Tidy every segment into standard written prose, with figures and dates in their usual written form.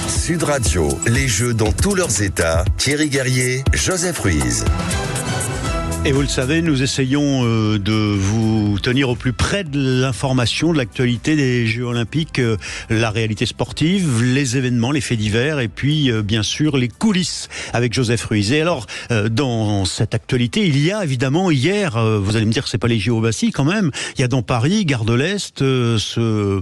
Sud Radio, les Jeux dans tous leurs états. Thierry Guerrier, Joseph Ruiz. Et vous le savez, nous essayons de vous tenir au plus près de l'information, de l'actualité des Jeux Olympiques, la réalité sportive, les événements, les faits divers et puis bien sûr les coulisses avec Joseph Ruiz. Et alors, dans cette actualité, il y a évidemment hier, vous allez me dire que c'est pas les JO Bassi quand même, il y a dans Paris, gare de l'Est, ce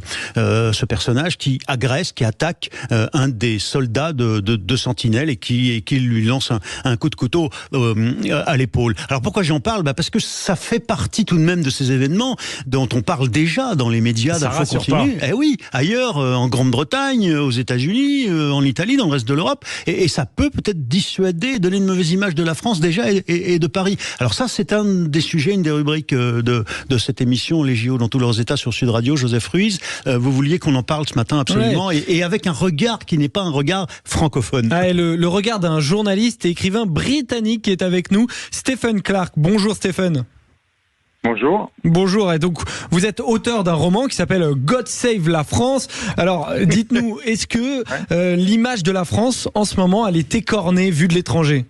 personnage qui agresse, qui attaque un des soldats de Sentinelle et qui lui lance un coup de couteau à l'épaule. Alors pourquoi j'en parle ? Parce que ça fait partie tout de même de ces événements dont on parle déjà dans les médias d'info continue. Eh oui, ailleurs, en Grande-Bretagne, aux États-Unis, en Italie, dans le reste de l'Europe, et ça peut peut-être dissuader, donner une mauvaise image de la France déjà et de Paris. Alors ça, c'est un des sujets, une des rubriques de cette émission, les JO dans tous leurs états sur Sud Radio. Joseph Ruiz, vous vouliez qu'on en parle ce matin absolument, ouais. et avec un regard qui n'est pas un regard francophone. Ah, le regard d'un journaliste et écrivain britannique qui est avec nous, Stephen Clark. Bonjour Stephen. Bonjour. Bonjour, et donc vous êtes auteur d'un roman qui s'appelle God Save la France. Alors dites-nous, est-ce que l'image de la France en ce moment, elle est écornée vue de l'étranger ?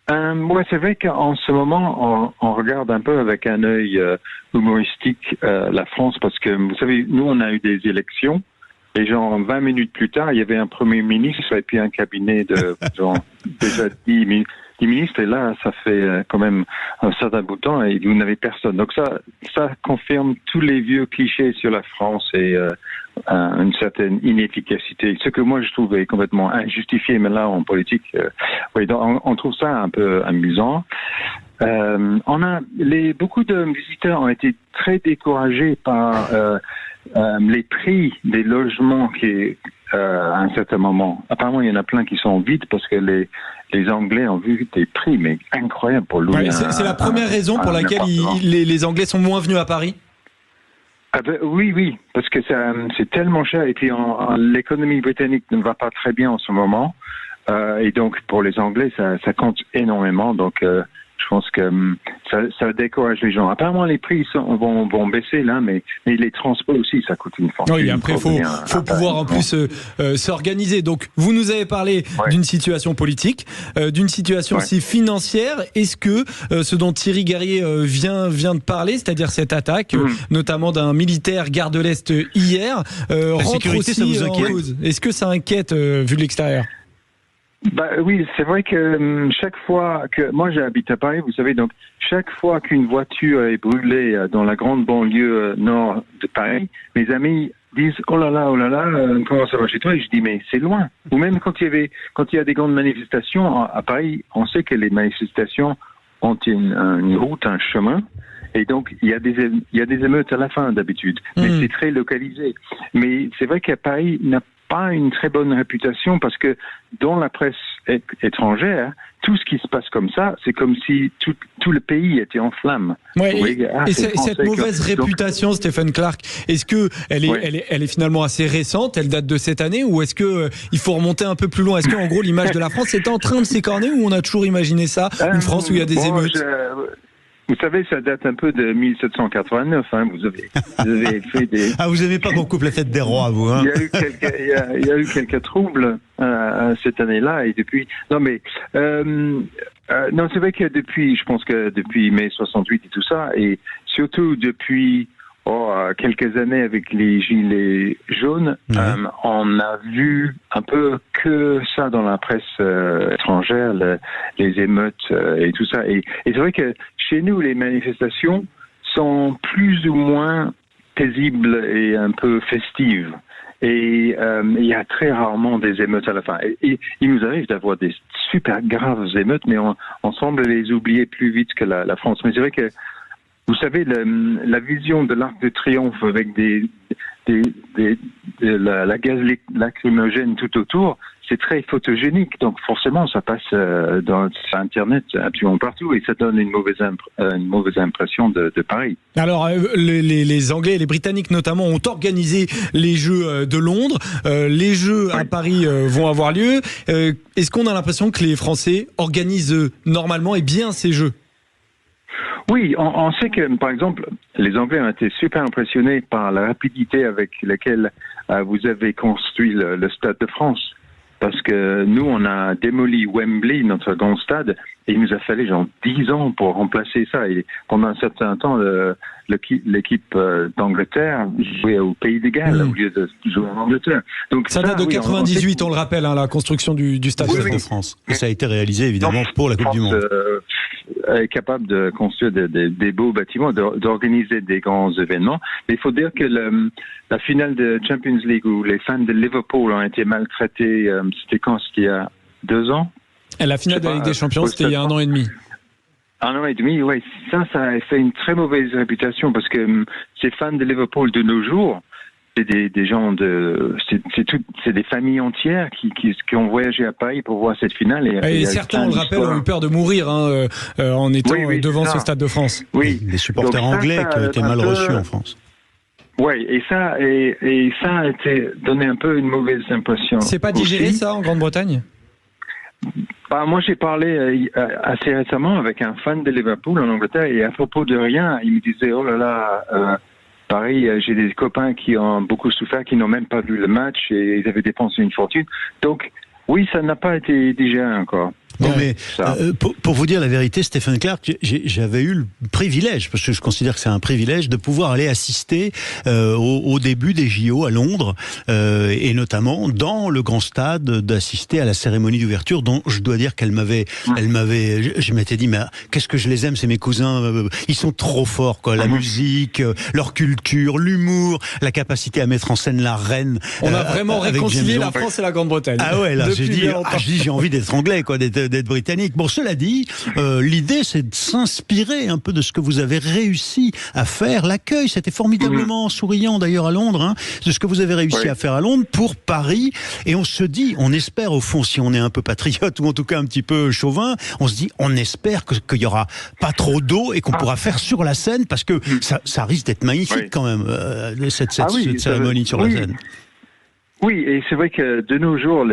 Moi, c'est vrai qu'en ce moment, on regarde un peu avec un œil humoristique la France, parce que vous savez, nous on a eu des élections et genre 20 minutes plus tard, il y avait un Premier ministre et puis un cabinet de genre déjà 10 ministres, et là, ça fait quand même un certain bout de temps et vous n'avez personne. Donc ça confirme tous les vieux clichés sur la France et une certaine inefficacité. Ce que moi je trouve est complètement injustifié, mais là en politique, oui, donc on trouve ça un peu amusant. Beaucoup de visiteurs ont été très découragés par les prix des logements à un certain moment. Apparemment, il y en a plein qui sont vides parce que les Anglais ont vu des prix mais incroyables pour louer. Ouais, c'est la première raison pour laquelle les Anglais sont moins venus à Paris. Oui, parce que c'est tellement cher et puis l'économie britannique ne va pas très bien en ce moment et donc pour les Anglais ça compte énormément, donc je pense que ça décourage les gens. Apparemment, les prix vont baisser là, mais les transports aussi, ça coûte une fortune. Oui, après, faut pouvoir en plus s'organiser. Donc, vous nous avez parlé d'une situation politique, d'une situation aussi financière. Est-ce que ce dont Thierry Guerrier vient de parler, c'est-à-dire cette attaque, notamment d'un militaire gare de l'Est hier, rentre aussi ça vous inquiète en cause ? Est-ce que ça inquiète vu de l'extérieur ? Oui, c'est vrai que chaque fois que moi j'habite à Paris, vous savez, donc chaque fois qu'une voiture est brûlée dans la grande banlieue nord de Paris, mes amis disent oh là là, comment ça va chez toi ? Et je dis mais c'est loin. Ou même quand il y a des grandes manifestations à Paris, on sait que les manifestations ont une route, un chemin. Et donc, il y a des émeutes à la fin, d'habitude. Mais c'est très localisé. Mais c'est vrai qu'à Paris, n'a pas une très bonne réputation parce que dans la presse étrangère, tout ce qui se passe comme ça, c'est comme si tout le pays était en flammes. Ouais, et cette mauvaise réputation, Stephen Clark, est-ce que elle est finalement assez récente, elle date de cette année, ou est-ce que il faut remonter un peu plus loin ? Est-ce que en gros l'image de la France est en train de s'écorner, ou on a toujours imaginé ça, une France où il y a des émeutes ? Vous savez, ça date un peu de 1789. Vous avez fait des. Ah, vous n'aimez pas qu'on coupe la fête des rois, vous, hein ? Il y a eu quelques troubles cette année-là et depuis. Non, mais non, c'est vrai que je pense que depuis mai 68 et tout ça, et surtout depuis quelques années avec les gilets jaunes, on a vu un peu que ça dans la presse étrangère, les émeutes et tout ça. Et c'est vrai que chez nous, les manifestations sont plus ou moins paisibles et un peu festives. Et il y a très rarement des émeutes à la fin. Et il nous arrive d'avoir des super graves émeutes, mais on semble les oublier plus vite que la France. Mais c'est vrai que vous savez, la vision de l'Arc de Triomphe avec la gaz lacrymogène tout autour, c'est très photogénique. Donc forcément, ça passe sur Internet absolument partout et ça donne une mauvaise impression de Paris. Alors, les Anglais et les Britanniques notamment ont organisé les Jeux de Londres. Les Jeux à Paris vont avoir lieu. Est-ce qu'on a l'impression que les Français organisent normalement et bien ces Jeux ? Oui, on sait que, par exemple, les Anglais ont été super impressionnés par la rapidité avec laquelle vous avez construit le Stade de France. Parce que nous, on a démoli Wembley, notre grand stade, et il nous a fallu 10 ans pour remplacer ça. Et pendant un certain temps, l'équipe d'Angleterre jouait au Pays de Galles au lieu de jouer en Angleterre. Donc ça date de 98, on le rappelle, la construction du Stade de France. Et ça a été réalisé évidemment pour la Coupe du Monde. Est capable de construire des beaux bâtiments, d'organiser des grands événements. Mais il faut dire que la finale de Champions League où les fans de Liverpool ont été maltraités, c'était quand? C'était il y a 2 ans? Et la finale de la Ligue des Champions, c'était il y a 1 an et demi. 1 an et demi, oui. Ça a fait une très mauvaise réputation parce que ces fans de Liverpool de nos jours, c'est des gens c'est des familles entières qui ont voyagé à Paris pour voir cette finale. Et certains, on le rappelle, ont eu peur de mourir en étant devant ce Stade de France. Oui, les supporters anglais qui ont été mal reçus en France. Oui, et ça a été donné un peu une mauvaise impression. C'est pas digéré aussi, ça, en Grande-Bretagne? Moi, j'ai parlé assez récemment avec un fan de Liverpool en Angleterre et à propos de rien, il me disait, oh là là, Paris, j'ai des copains qui ont beaucoup souffert, qui n'ont même pas vu le match et ils avaient dépensé une fortune. Donc, oui, ça n'a pas été digéré encore. Non, mais pour vous dire la vérité, Stephen Clark, j'avais eu le privilège, parce que je considère que c'est un privilège, de pouvoir aller assister au début des JO à Londres, et notamment dans le grand stade, d'assister à la cérémonie d'ouverture, dont je dois dire je m'étais dit, mais qu'est-ce que je les aime, c'est mes cousins, ils sont trop forts, quoi, la musique, leur culture, l'humour, la capacité à mettre en scène la reine. On a vraiment réconcilié la France et la Grande-Bretagne. Ah ouais, là, j'ai envie d'être anglais, quoi, d'être britannique. Bon, cela dit, l'idée, c'est de s'inspirer un peu de ce que vous avez réussi à faire. L'accueil, c'était formidablement souriant, d'ailleurs, à Londres, hein, de ce que vous avez réussi à faire à Londres pour Paris. Et on se dit, on espère, au fond, si on est un peu patriote ou en tout cas un petit peu chauvin, on se dit, on espère qu'il y aura pas trop d'eau et qu'on pourra faire sur la scène, parce que ça risque d'être magnifique quand même, cette cérémonie sur la scène. Oui, et c'est vrai que de nos jours,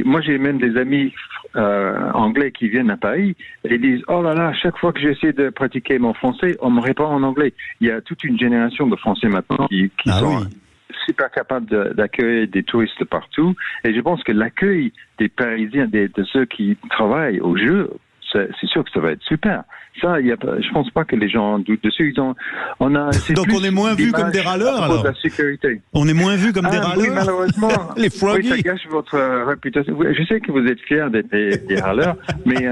moi j'ai même des amis anglais qui viennent à Paris et ils disent, oh là là, chaque fois que j'essaie de pratiquer mon français, on me répond en anglais. Il y a toute une génération de Français maintenant qui sont super capables d'accueillir des touristes partout. Et je pense que l'accueil des Parisiens, de ceux qui travaillent au jeu, c'est sûr que ça va être super. Ça, je pense pas que les gens doutent dessus. Donc on est moins vus comme des râleurs, alors. De la sécurité. On est moins vus comme des râleurs. Oui, malheureusement. Les froggies. Oui, ça gâche votre réputation. Je sais que vous êtes fiers d'être des râleurs, mais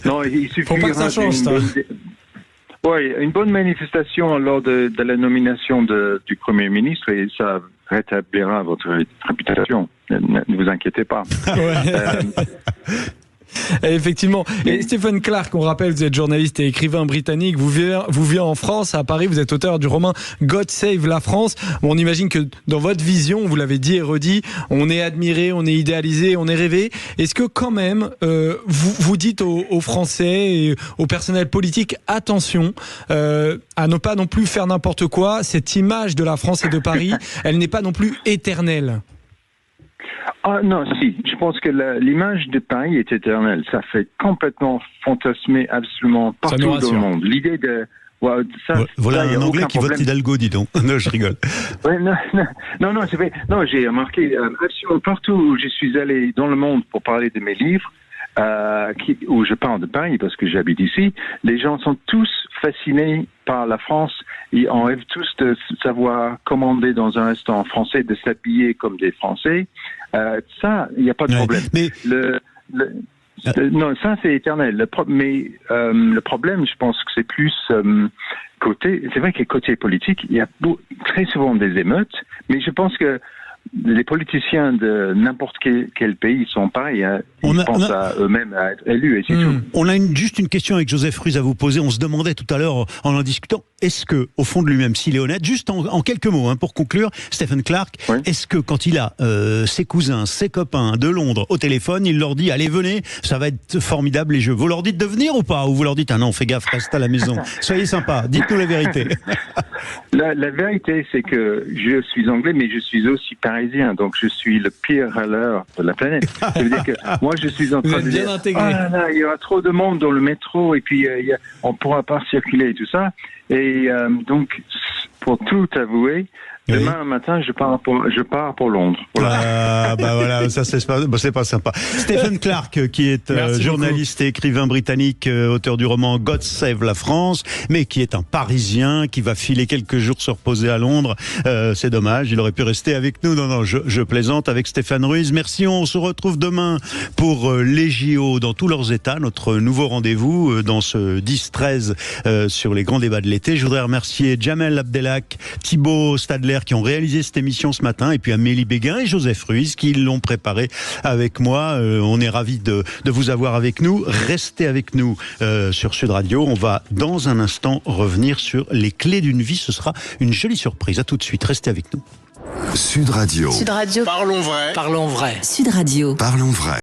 non, il suffit. Faut pas que ça change, ça. Oui, une bonne manifestation lors de la nomination du Premier ministre et ça rétablira votre réputation. Ne vous inquiétez pas. Effectivement. Et Stephen Clark, on rappelle, vous êtes journaliste et écrivain britannique, vous vivez en France, à Paris, vous êtes auteur du roman God Save la France. Bon, on imagine que dans votre vision, vous l'avez dit et redit, on est admiré, on est idéalisé, on est rêvé. Est-ce que quand même, vous dites aux Français et au personnel politique, attention à ne pas non plus faire n'importe quoi, cette image de la France et de Paris, elle n'est pas non plus éternelle? Ah non, si. Je pense que l'image de Paris est éternelle. Ça fait complètement fantasmer absolument partout dans le monde. L'idée de... Voilà un Anglais qui vote Hidalgo, dis donc. Non, je rigole. Ouais, non, c'est vrai. Non, j'ai remarqué absolument partout où je suis allé dans le monde pour parler de mes livres, où je parle de Paris parce que j'habite ici, les gens sont tous fascinés par la France. Et on rêve tous de savoir commander dans un restaurant français, de s'habiller comme des Français. Ça, il n'y a pas de problème. Mais... non, ça c'est éternel. Mais le problème, je pense que c'est plus c'est vrai que côté politique, il y a très souvent des émeutes, mais je pense que les politiciens de n'importe quel pays sont pareils. Hein. Ils pensent à eux-mêmes à être élus et c'est tout. On a juste une question avec Joseph Ruiz à vous poser. On se demandait tout à l'heure en discutant, est-ce que, au fond de lui-même, s'il est honnête, juste en quelques mots, hein, pour conclure, Stephen Clark, est-ce que quand il a ses cousins, ses copains de Londres au téléphone, il leur dit, allez venez, ça va être formidable les jeux. Vous leur dites de venir ou pas? Ou vous leur dites, ah non, fais gaffe, reste à la maison. Soyez sympa, dites-nous la vérité. La vérité, c'est que je suis anglais, mais je suis aussi parisien, donc je suis le pire râleur de la planète. Ça veut dire que moi, je suis en train de dire, là, il y aura trop de monde dans le métro et puis on ne pourra pas circuler et tout ça. Et donc, pour tout avouer, Demain matin, je pars pour Londres. Voilà. Ah, bah voilà, ça c'est pas sympa. Stephen Clark, qui est journaliste et écrivain britannique, auteur du roman God Save la France, mais qui est un Parisien, qui va filer quelques jours se reposer à Londres. C'est dommage, il aurait pu rester avec nous. Non, je plaisante avec Stéphane Ruiz. Merci, on se retrouve demain pour les JO dans tous leurs états, notre nouveau rendez-vous dans ce 10-13 sur les grands débats de l'été. Je voudrais remercier Jamel Abdelhak, Thibaut Stadler qui ont réalisé cette émission ce matin, et puis Amélie Béguin et Joseph Ruiz qui l'ont préparé avec moi. On est ravis de vous avoir avec nous. Restez avec nous sur Sud Radio. On va dans un instant revenir sur les clés d'une vie. Ce sera une jolie surprise. À tout de suite. Restez avec nous. Sud Radio. Sud Radio. Parlons vrai. Parlons vrai. Sud Radio. Parlons vrai.